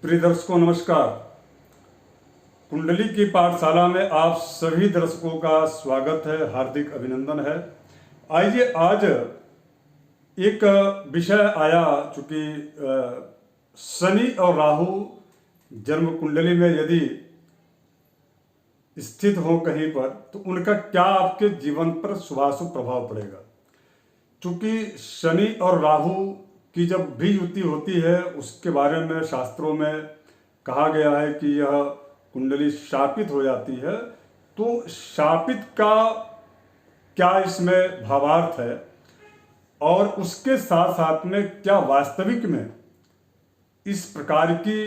प्रिय दर्शकों नमस्कार। कुंडली की पाठशाला में आप सभी दर्शकों का स्वागत है, हार्दिक अभिनंदन है। आइए आज एक विषय आया, चूंकि शनि और राहु जन्म कुंडली में यदि स्थित हो कहीं पर तो उनका क्या आपके जीवन पर शुभाशुभ प्रभाव पड़ेगा। चूंकि शनि और राहु की जब भी युति होती है उसके बारे में शास्त्रों में कहा गया है कि यह कुंडली शापित हो जाती है। तो शापित का क्या इसमें भावार्थ है और उसके साथ साथ में क्या वास्तविक में इस प्रकार की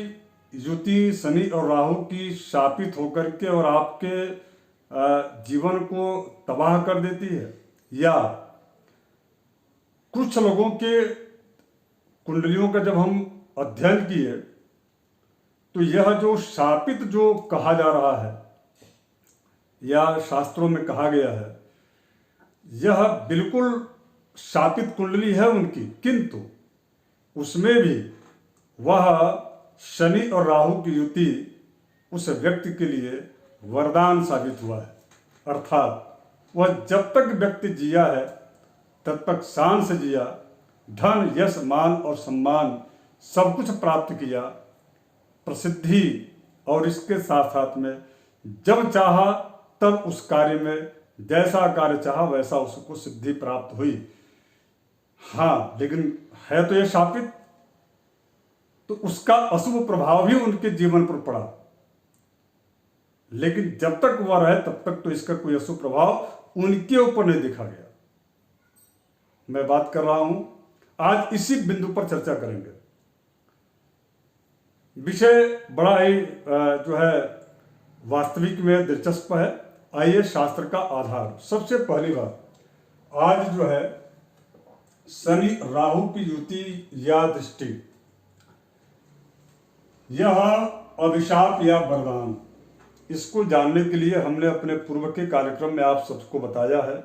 युति शनि और राहु की शापित होकर के और आपके जीवन को तबाह कर देती है, या कुछ लोगों के कुंडलियों का जब हम अध्ययन किए तो यह जो शापित जो कहा जा रहा है या शास्त्रों में कहा गया है, यह बिल्कुल शापित कुंडली है उनकी, किंतु उसमें भी वह शनि और राहु की युति उस व्यक्ति के लिए वरदान साबित हुआ है। अर्थात वह जब तक व्यक्ति जिया है तब तक शान से जिया, धन यश मान और सम्मान सब कुछ प्राप्त किया, प्रसिद्धि, और इसके साथ साथ में जब चाहा तब उस कार्य में जैसा कार्य चाहा वैसा उसको सिद्धि प्राप्त हुई। हाँ, लेकिन है तो यह शापित, तो उसका अशुभ प्रभाव भी उनके जीवन पर पड़ा। लेकिन जब तक वह रहे तब तक तो इसका कोई अशुभ प्रभाव उनके ऊपर नहीं देखा गया। मैं बात कर रहा हूं, आज इसी बिंदु पर चर्चा करेंगे। विषय बड़ा ही जो है वास्तविक में दिलचस्प है। आइए शास्त्र का आधार। सबसे पहली बात, आज जो है शनि राहु की युति या दृष्टि, यह अभिशाप या वरदान, इसको जानने के लिए हमने अपने पूर्व के कार्यक्रम में आप सबको बताया है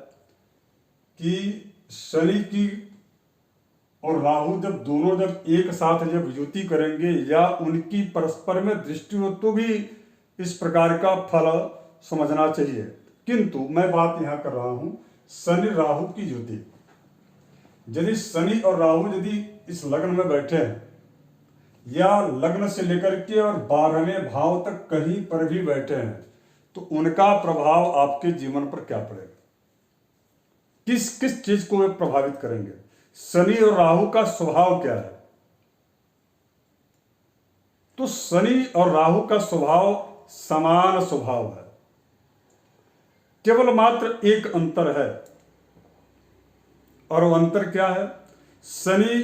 कि शनि की और राहु जब दोनों जब एक साथ जब युति करेंगे या उनकी परस्पर में दृष्टि हो तो भी इस प्रकार का फल समझना चाहिए। किंतु मैं बात यहां कर रहा हूं शनि राहु की युति। यदि शनि और राहु यदि इस लग्न में बैठे हैं या लग्न से लेकर के और 12वें भाव तक कहीं पर भी बैठे हैं तो उनका प्रभाव आपके जीवन पर क्या पड़ेगा, किस किस चीज को वे प्रभावित करेंगे। शनि और राहु का स्वभाव क्या है? तो शनि और राहु का स्वभाव समान स्वभाव है, केवल मात्र एक अंतर है। और वो अंतर क्या है? शनि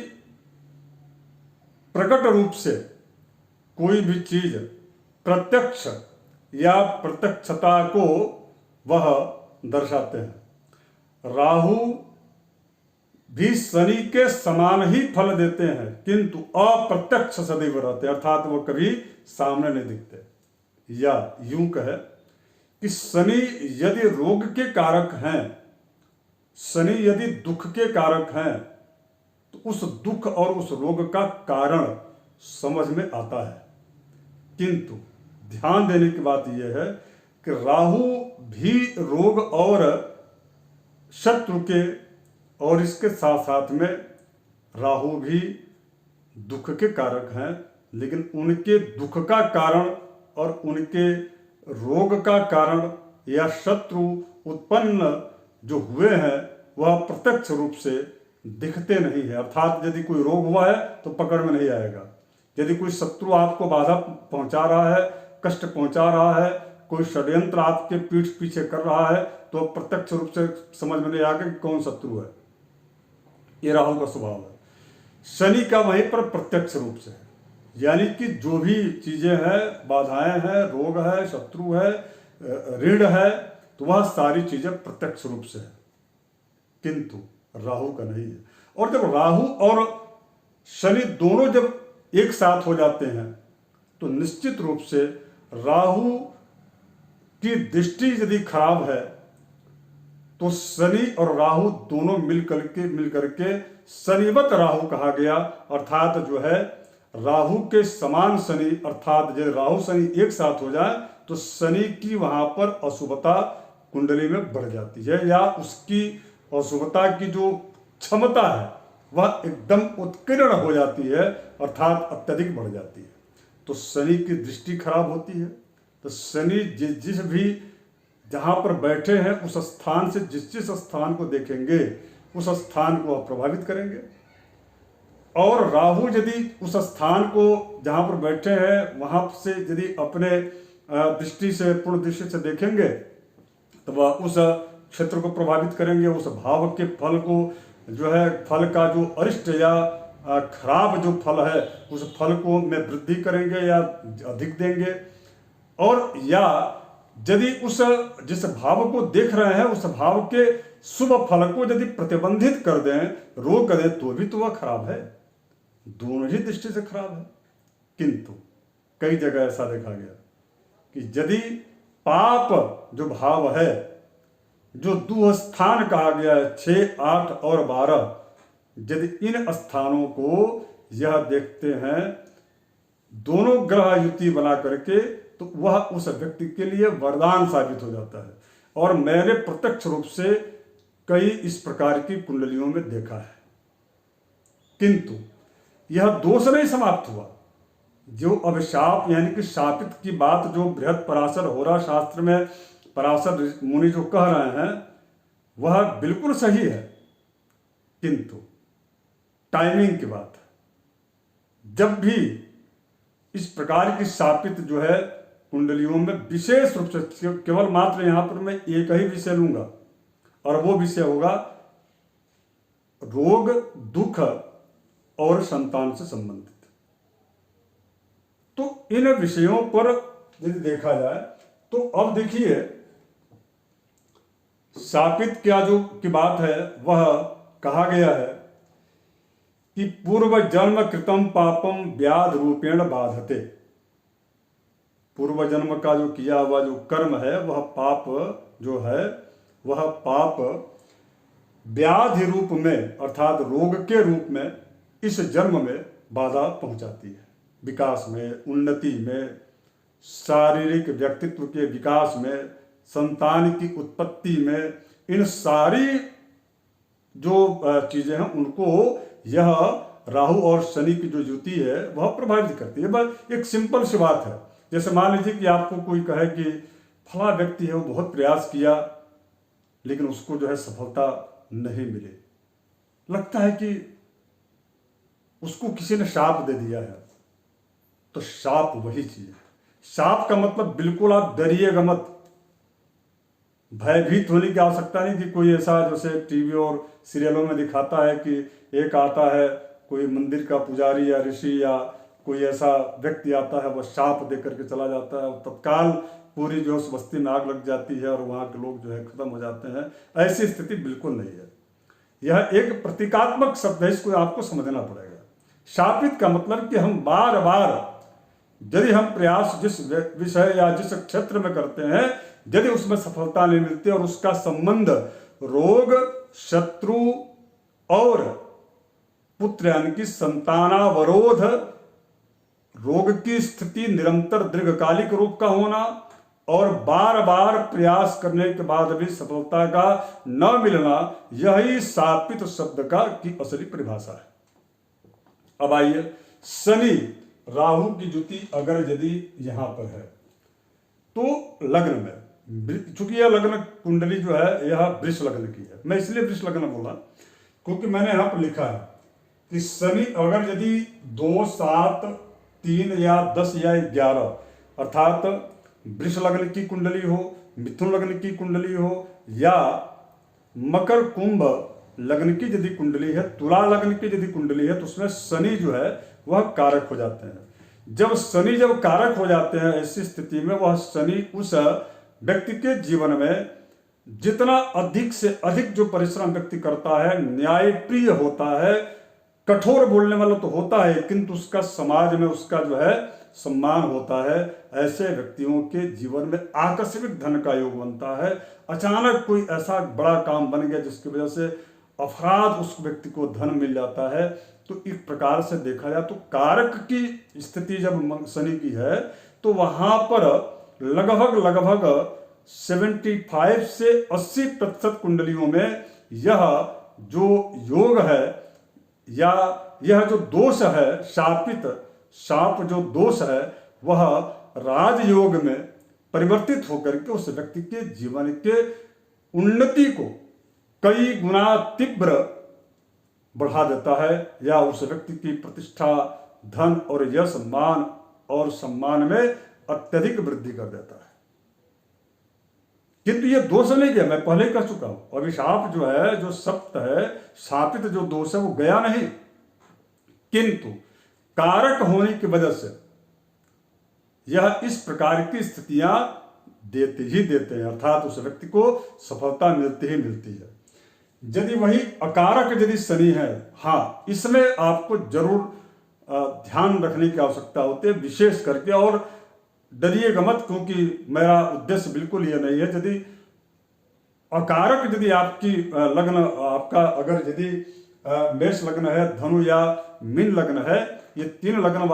प्रकट रूप से कोई भी चीज प्रत्यक्ष या प्रत्यक्षता को वह दर्शाते हैं। राहु भी शनि के समान ही फल देते हैं, किंतु अप्रत्यक्ष सदैव रहते हैं, अर्थात वो कभी सामने नहीं दिखते। या यूं कहे कि शनि यदि रोग के कारक हैं, शनि यदि दुख के कारक हैं, तो उस दुख और उस रोग का कारण समझ में आता है। किंतु ध्यान देने की बात यह है कि राहु भी रोग और शत्रु के, और इसके साथ साथ में राहु भी दुख के कारक हैं, लेकिन उनके दुख का कारण और उनके रोग का कारण या शत्रु उत्पन्न जो हुए हैं वह प्रत्यक्ष रूप से दिखते नहीं है। अर्थात यदि कोई रोग हुआ है तो पकड़ में नहीं आएगा, यदि कोई शत्रु आपको बाधा पहुंचा रहा है, कष्ट पहुंचा रहा है, कोई षड्यंत्र आपके पीठ पीछे कर रहा है तो प्रत्यक्ष रूप से समझ में नहीं आएगा कि कौन शत्रु है। ये राहु का स्वभाव है। शनि का वहीं पर प्रत्यक्ष रूप से है, यानी कि जो भी चीजें हैं, बाधाएं हैं, रोग है, शत्रु है, ऋण है, तो वह सारी चीजें प्रत्यक्ष रूप से है, किंतु राहु का नहीं है। और जब राहु और शनि दोनों जब एक साथ हो जाते हैं तो निश्चित रूप से राहु की दृष्टि यदि खराब है तो शनि और राहु दोनों मिल करके शनिवत राहु कहा गया, अर्थात जो है राहु के समान शनि, अर्थात जब राहु शनि एक साथ हो जाए तो शनि की वहां पर अशुभता कुंडली में बढ़ जाती है, या उसकी अशुभता की जो क्षमता है वह एकदम उत्कीर्ण हो जाती है, अर्थात अत्यधिक बढ़ जाती है। तो शनि की दृष्टि खराब होती है। तो शनि जिस भी जहाँ पर बैठे हैं उस स्थान से जिस स्थान को देखेंगे उस स्थान को प्रभावित करेंगे। और राहु यदि उस स्थान को जहाँ पर बैठे हैं वहाँ से यदि अपने दृष्टि से, पूर्ण दृष्टि से देखेंगे तो वह उस क्षेत्र को प्रभावित करेंगे, उस भाव के फल को जो है, फल का जो अरिष्ट या खराब जो फल है उस फल को में वृद्धि करेंगे या अधिक देंगे। और या यदि उस जिस भाव को देख रहे हैं उस भाव के शुभ फल को यदि प्रतिबंधित कर दें, रोक दें, तो भी तो वह खराब है, दोनों ही दृष्टि से खराब है। किंतु कई जगह ऐसा देखा गया कि यदि पाप जो भाव है, जो दुस्थान कहा गया है 6, 8 और 12, यदि इन स्थानों को यह देखते हैं दोनों ग्रह युति बना करके, तो वह उस व्यक्ति के लिए वरदान साबित हो जाता है। और मैंने प्रत्यक्ष रूप से कई इस प्रकार की कुंडलियों में देखा है। किंतु यह दोष नहीं समाप्त हुआ। जो अभिशाप यानी कि शापित की बात जो बृहद पराशर होरा शास्त्र में पराशर मुनि जो कह रहे हैं वह बिल्कुल सही है, किंतु टाइमिंग की बात है। जब भी इस प्रकार की शापित जो है कुंडलियों में विशेष रूप से, केवल मात्र यहां पर मैं एक ही विषय लूंगा और वो विषय होगा रोग, दुख और संतान से संबंधित। तो इन विषयों पर यदि देखा जाए तो अब देखिए शापित क्या जो की बात है वह कहा गया है कि पूर्व जन्म कृतम पापम व्याध रूपेण बाधते। पूर्व जन्म का जो किया हुआ जो कर्म है वह पाप जो है वह पाप व्याधि रूप में अर्थात रोग के रूप में इस जन्म में बाधा पहुंचाती है। विकास में, उन्नति में, शारीरिक व्यक्तित्व के विकास में, संतान की उत्पत्ति में, इन सारी जो चीजें हैं उनको यह राहु और शनि की जो युति है वह प्रभावित करती है। बस एक सिंपल सी बात है। जैसे मान लीजिए कि आपको कोई कहे कि फला व्यक्ति है वो बहुत प्रयास किया लेकिन उसको जो है सफलता नहीं मिली, लगता है कि उसको किसी ने शाप दे दिया है। तो शाप वही चीज है। शाप का मतलब बिल्कुल आप डरिएगा मत, भयभीत होने की आवश्यकता नहीं कि कोई ऐसा जैसे टीवी और सीरियलों में दिखाता है कि एक आता है कोई मंदिर का पुजारी या ऋषि या कोई ऐसा व्यक्ति आता है वह शाप दे करके चला जाता है और तत्काल पूरी जो उस बस्ती में आग लग जाती है और वहाँ के लोग जो है खत्म हो जाते हैं। ऐसी स्थिति बिल्कुल नहीं है। यह एक प्रतीकात्मक शब्द है, इसको आपको समझना पड़ेगा। शापित का मतलब कि हम बार बार यदि हम प्रयास जिस विषय या जिस क्षेत्र में करते हैं यदि उसमें सफलता नहीं मिलती और उसका संबंध रोग, शत्रु और पुत्र यानी कि संतानावरोध, रोग की स्थिति निरंतर दीर्घकालिक रूप का होना और बार बार प्रयास करने के बाद भी सफलता का न मिलना, यही शापित शब्द का की असली परिभाषा है। अब आइए, शनि राहु की युति अगर यदि यहां पर है तो लग्न में, चूंकि यह लग्न कुंडली जो है यह वृष लग्न की है, मैं इसलिए वृष लग्न बोला क्योंकि मैंने यहां पर लिखा है कि शनि अगर यदि 2, 7, 3 या 10 या 11 अर्थात वृष लग्न की कुंडली हो, मिथुन लग्न की कुंडली हो या मकर कुंभ लग्न की यदि कुंडली है, तुला लग्न की यदि कुंडली है तो उसमें शनि जो है वह कारक हो जाते हैं। जब शनि जब कारक हो जाते हैं ऐसी स्थिति में वह शनि उस व्यक्ति के जीवन में जितना अधिक से अधिक जो परिश्रम व्यक्ति करता है, न्यायप्रिय होता है, कठोर बोलने वाला तो होता है किंतु उसका समाज में उसका जो है सम्मान होता है। ऐसे व्यक्तियों के जीवन में आकस्मिक धन का योग बनता है। अचानक कोई ऐसा बड़ा काम बन गया जिसकी वजह से अफराद उस व्यक्ति को धन मिल जाता है। तो एक प्रकार से देखा जाए तो कारक की स्थिति जब शनि की है तो वहां पर लगभग 75 से 80% कुंडलियों में यह जो योग है या यह जो दोष है, शाप जो दोष है, वह राजयोग में परिवर्तित होकर के उस व्यक्ति के जीवन के उन्नति को कई गुना तीव्र बढ़ा देता है या उस व्यक्ति की प्रतिष्ठा, धन और यश, मान और सम्मान में अत्यधिक वृद्धि कर देता है। किंतु ये दोष नहीं गया, मैं पहले कह चुका हूं, अभिशाप जो है, जो सप्त है, शापित जो दोष है वो गया नहीं, किंतु कारक होने की वजह से यह इस प्रकार की स्थितियां देते ही देते हैं, अर्थात उस व्यक्ति को सफलता मिलती ही मिलती है। यदि वही अकारक यदि शनि है, हाँ, इसमें आपको जरूर ध्यान रखने की आवश्यकता होती है विशेष करके, और डरिएगा मत, क्योंकि मेरा उद्देश्य बिल्कुल यह नहीं है। यदि अकारक यदि आपकी लग्न, आपका अगर यदि मेष लग्न है, धनु या मीन लग्न है, ये तीन लग्न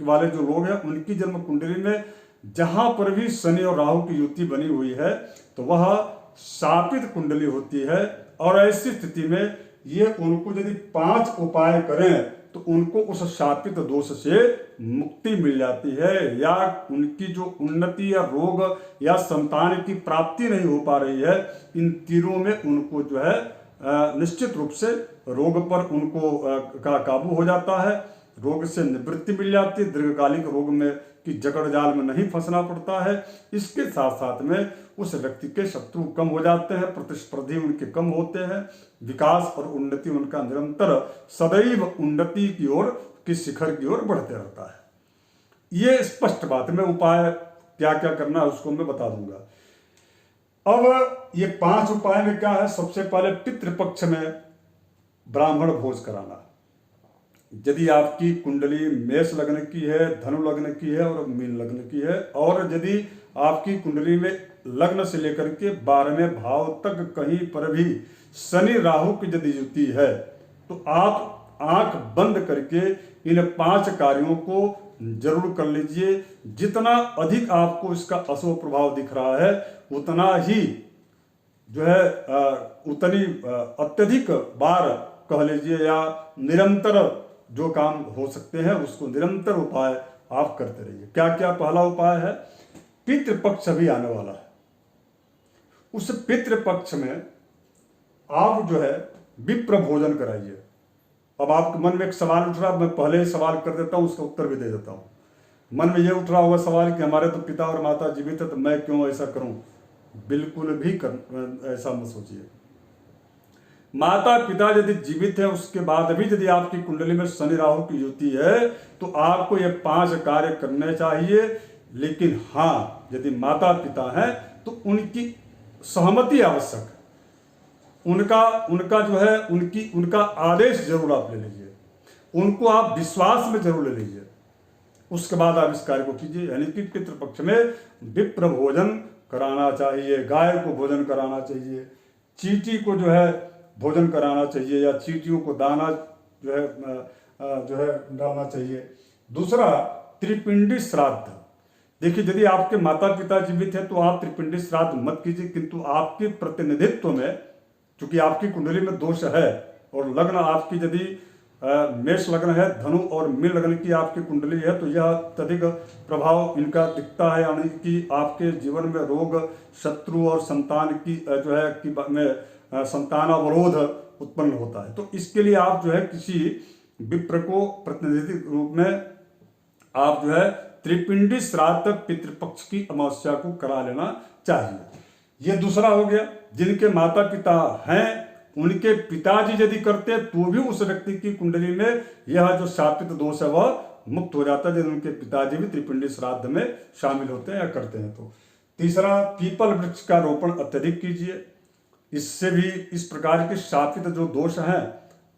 वाले जो लोग हैं उनकी जन्म कुंडली में जहां पर भी शनि और राहु की युति बनी हुई है तो वह शापित कुंडली होती है। और ऐसी स्थिति में ये उनको यदि 5 उपाय करें तो उनको उस शापित दोष से मुक्ति मिल जाती है, या उनकी जो उन्नति या रोग या संतान की प्राप्ति नहीं हो पा रही है, इन तीनों में उनको जो है निश्चित रूप से रोग पर उनको का काबू हो जाता है, रोग से निवृत्ति मिल जाती है, दीर्घकालिक रोग में की जकड़ जाल में नहीं फंसना पड़ता है। इसके साथ साथ में उस व्यक्ति के शत्रु कम हो जाते हैं, प्रतिस्पर्धी उनके कम होते हैं, विकास और उन्नति उनका निरंतर सदैव उन्नति की ओर की शिखर की ओर बढ़ते रहता है। ये स्पष्ट बात है। मैं उपाय क्या क्या करना है उसको मैं बता दूंगा। अब ये 5 उपाय में क्या है, सबसे पहले पितृपक्ष में ब्राह्मण भोज कराना। यदि आपकी कुंडली मेष लग्न की है, धनु लग्न की है और मीन लग्न की है, और यदि आपकी कुंडली में लग्न से लेकर के 12वें भाव तक कहीं पर भी शनि राहु की यदि युति है, तो आप आंख बंद करके इन 5 कार्यों को जरूर कर लीजिए। जितना अधिक आपको इसका अशुभ प्रभाव दिख रहा है उतना ही जो है उतनी अत्यधिक बार कह लीजिए या निरंतर जो काम हो सकते हैं उसको निरंतर उपाय आप करते रहिए। क्या क्या? पहला उपाय है, पितृपक्ष भी आने वाला है, उस पितृपक्ष में आप जो है विप्र भोजन कराइए। अब आपके मन में एक सवाल उठ रहा, मैं पहले ही सवाल कर देता हूं, उसका उत्तर भी दे देता हूं। मन में ये उठ रहा होगा सवाल कि हमारे तो पिता और माता जीवित है तो मैं क्यों ऐसा करूं। बिल्कुल भी ऐसा मत सोचिए। माता पिता यदि जीवित है उसके बाद भी यदि आपकी कुंडली में शनि राहु की युति है तो आपको ये 5 कार्य करने चाहिए। लेकिन हाँ, यदि माता पिता है तो उनकी सहमति आवश्यक है, उनका जो है उनका आदेश जरूर आप ले लीजिए, उनको आप विश्वास में जरूर ले लीजिए, उसके बाद आप इस कार्य को कीजिए। यानी कि पितृपक्ष में विप्र भोजन कराना चाहिए, गाय को भोजन कराना चाहिए, चींटी को जो है भोजन कराना चाहिए, या चींटियों को दाना जो है डालना चाहिए। दूसरा, त्रिपिंडी श्राद्ध। देखिए, यदि आपके माता पिता जीवित हैं तो आप त्रिपिंडी श्राद्ध मत कीजिए, किंतु आपके प्रतिनिधित्व में, चूंकि आपकी कुंडली में दोष है और लग्न आपकी यदि मेष लग्न है, धनु और मीन लग्न की आपकी कुंडली है, तो यह अत्यधिक प्रभाव इनका दिखता है, यानी कि आपके जीवन में रोग, शत्रु और संतान की जो है कि में संतान अवरोध उत्पन्न होता है। तो इसके लिए आप जो है किसी विप्र को प्रतिनिधि रूप में आप जो है त्रिपिंडी श्राद्ध पितृपक्ष की अमावस्या को करा लेना चाहिए। ये दूसरा हो गया। जिनके माता पिता हैं उनके पिताजी यदि करते तो भी उस व्यक्ति की कुंडली में यह जो शापित दोष है वह मुक्त हो जाता है, यदि उनके पिताजी भी त्रिपिंडी श्राद्ध में शामिल होते हैं या करते हैं तो। तीसरा, पीपल वृक्ष का रोपण अत्यधिक कीजिए। इससे भी इस प्रकार के शापित जो दोष हैं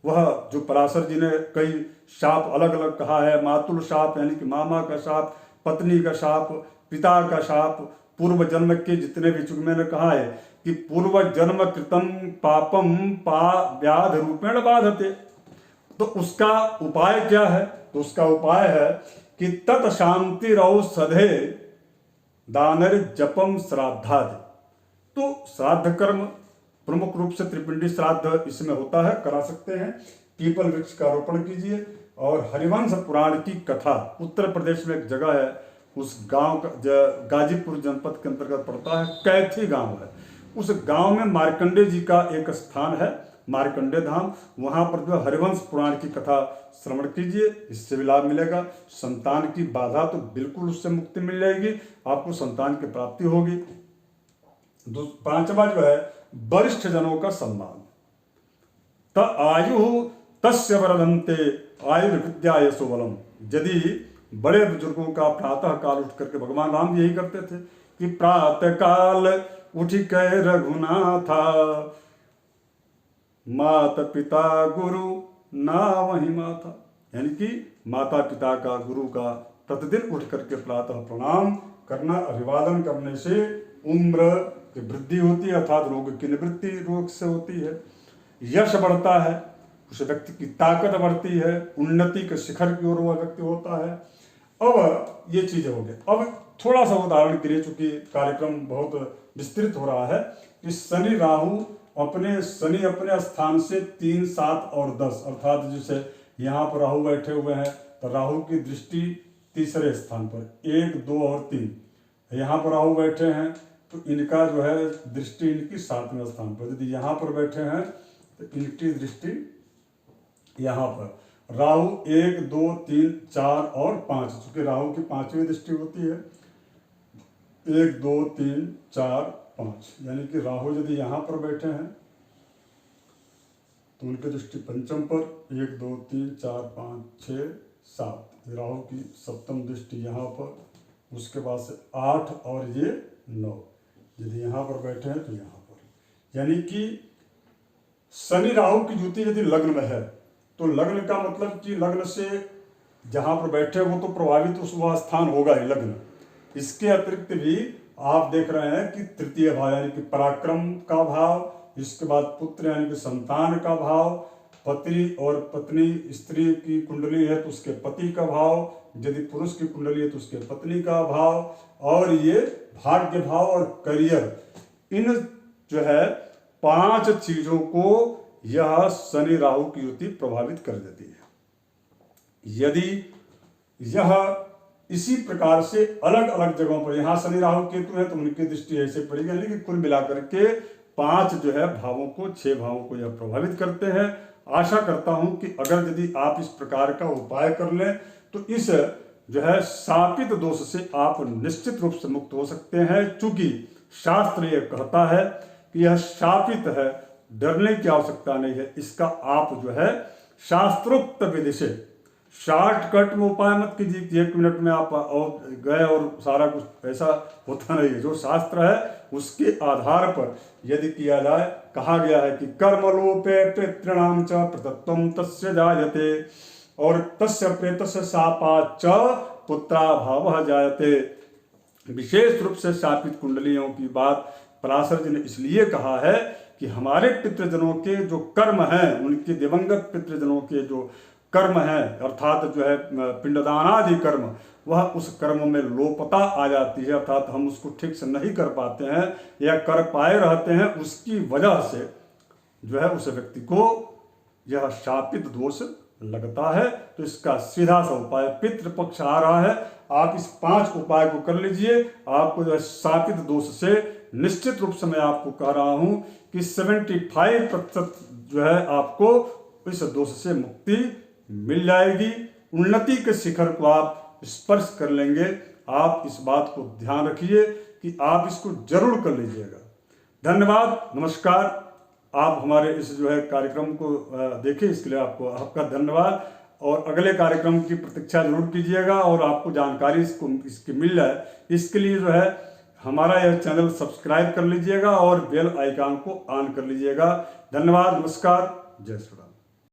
वह, जो पराशर जी ने कई शाप अलग अलग कहा है, मातुल शाप यानी कि मामा का शाप, पत्नी का शाप, पिता का शाप, पूर्व जन्म के जितने भी, चूंकि मैंने कहा है कि पूर्व जन्म कृतम पापम व्याध रूपेण बाधते, तो उसका उपाय क्या है? तो उसका उपाय है कि तत् शांति औषधे दानर जपम श्राद्धादि। तो श्राद्ध कर्म प्रमुख रूप से त्रिपिंडी श्राद्ध इसमें होता है, करा सकते हैं। पीपल वृक्ष का रोपण कीजिए। और हरिवंश पुराण की कथा, उत्तर प्रदेश में एक जगह है, उस गांव का गाजीपुर जनपद के अंतर्गत पड़ता है, कैथी गांव है। उस गांव में मार्कंडे जी का एक स्थान है, मार्कंडे धाम। वहां पर जो हरिवंश पुराण की कथा श्रवण कीजिए, इससे भी लाभ मिलेगा। संतान की बाधा तो बिल्कुल उससे मुक्ति मिल जाएगी, आपको संतान की प्राप्ति होगी। पांचवा जो है वरिष्ठ जनों का सम्मान। त आयु तस्य वरदंते आयुर्विद्या यशो बलम। यदि बड़े बुजुर्गों का प्रातः काल उठ करके, भगवान राम यही करते थे कि प्रातः काल उठ के रघुनाथा, माता पिता गुरु ना वही माता। यानी कि माता पिता का, गुरु का प्रतिदिन उठ करके प्रातः प्रणाम करना, अभिवादन करने से उम्र की वृद्धि होती है, अर्थात रोग की निवृत्ति रोग से होती है। यश बढ़ता है, उस व्यक्ति की ताकत बढ़ती है, उन्नति के शिखर की ओर वह व्यक्ति होता है। अब ये चीजें हो गई। अब थोड़ा सा उदाहरण के लिए, चूंकि कार्यक्रम बहुत विस्तृत हो रहा है, कि शनि अपने स्थान से 3, 7 और 10, अर्थात जैसे यहाँ पर राहु बैठे हुए हैं तो राहु की दृष्टि तीसरे स्थान पर, 1, 2 और 3। यहाँ पर राहु बैठे हैं तो इनका जो है दृष्टि इनकी 7वें स्थान पर। यदि यहाँ पर बैठे हैं तो इनकी दृष्टि यहाँ पर। राहु 1, 2, 3, 4 और 5, चूंकि राहु की 5वीं दृष्टि होती है, 1, 2, 3, 4, 5। यानी कि राहु यदि यहाँ पर बैठे हैं तो उनकी दृष्टि पंचम पर, 1, 2, 3, 4, 5, 6, 7। राहु की 7वीं दृष्टि यहाँ पर, उसके बाद से 8 और ये 9। यदि यहाँ पर बैठे हैं तो यहाँ पर। यानी कि शनि राहु की युति यदि लग्न में है तो लग्न का मतलब कि लग्न से जहाँ पर बैठे वो तो प्रभावित उस वह स्थान होगा ही, लग्न। इसके अतिरिक्त भी आप देख रहे हैं कि तृतीय भाव यानी कि पराक्रम का भाव, इसके बाद पुत्र यानी कि संतान का भाव, पति और पत्नी, स्त्री की कुंडली है तो उसके पति का भाव, यदि पुरुष की कुंडली है तो उसके पत्नी का भाव, और ये भाग्य भाव और करियर, इन जो है 5 चीजों को यह शनि राहु की युति प्रभावित कर देती है। यदि यह इसी प्रकार से अलग अलग जगहों पर, यहां शनि राहु केतु है तो उनकी दृष्टि ऐसे पड़ेगी, लेकिन कुल मिलाकर के 5 जो है भावों को, 6 भावों को यह प्रभावित करते हैं। आशा करता हूं कि अगर यदि आप इस प्रकार का उपाय कर लें तो इस जो है शापित दोष से आप निश्चित रूप से मुक्त हो सकते हैं। चूंकि शास्त्र यह कहता है कि यह शापित है, डरने की आवश्यकता नहीं है। इसका आप जो है शास्त्रोक्त विधि से, शॉर्टकट में उपाय मत कीजिए, 1 मिनट में आप और गए और सारा कुछ, ऐसा होता नहीं है। जो शास्त्र है उसके आधार पर यदि किया जाए, कहा गया है कि कर्मलोपे पितॄणां च प्रतत्वं तस्य जायते और तस्य प्रेतस्य शापाच्च पुत्राभावः जायते। विशेष रूप से शापित कुंडलियों की बात पराशर जी ने इसलिए कहा है कि हमारे पितृजनों के जो कर्म हैं, उनके दिवंगत पितृजनों के जो कर्म हैं, अर्थात जो है पिंडदानादि कर्म, वह उस कर्म में लोपता आ जाती है, अर्थात हम उसको ठीक से नहीं कर पाते हैं या कर पाए रहते हैं। उसकी वजह से जो है उस व्यक्ति को यह शापित दोष लगता है। तो इसका सीधा सा उपाय, पितृपक्ष आ रहा है, आप इस 5 उपाय को कर लीजिए। आपको जो है शापित दोष से निश्चित रूप से मैं आपको कह रहा हूं कि 75% जो है आपको इस दोष से मुक्ति मिल जाएगी। उन्नति के शिखर को आप स्पर्श कर लेंगे। आप इस बात को ध्यान रखिए कि आप इसको जरूर कर लीजिएगा। धन्यवाद, नमस्कार। आप हमारे इस जो है कार्यक्रम को देखें, इसके लिए आपको आपका धन्यवाद। और अगले कार्यक्रम की प्रतीक्षा जरूर कीजिएगा और आपको जानकारी इसकी मिल जाए, इसके लिए जो है हमारा यह चैनल सब्सक्राइब कर लीजिएगा और बेल आइकन को ऑन कर लीजिएगा। धन्यवाद, नमस्कार, जय श्री राम।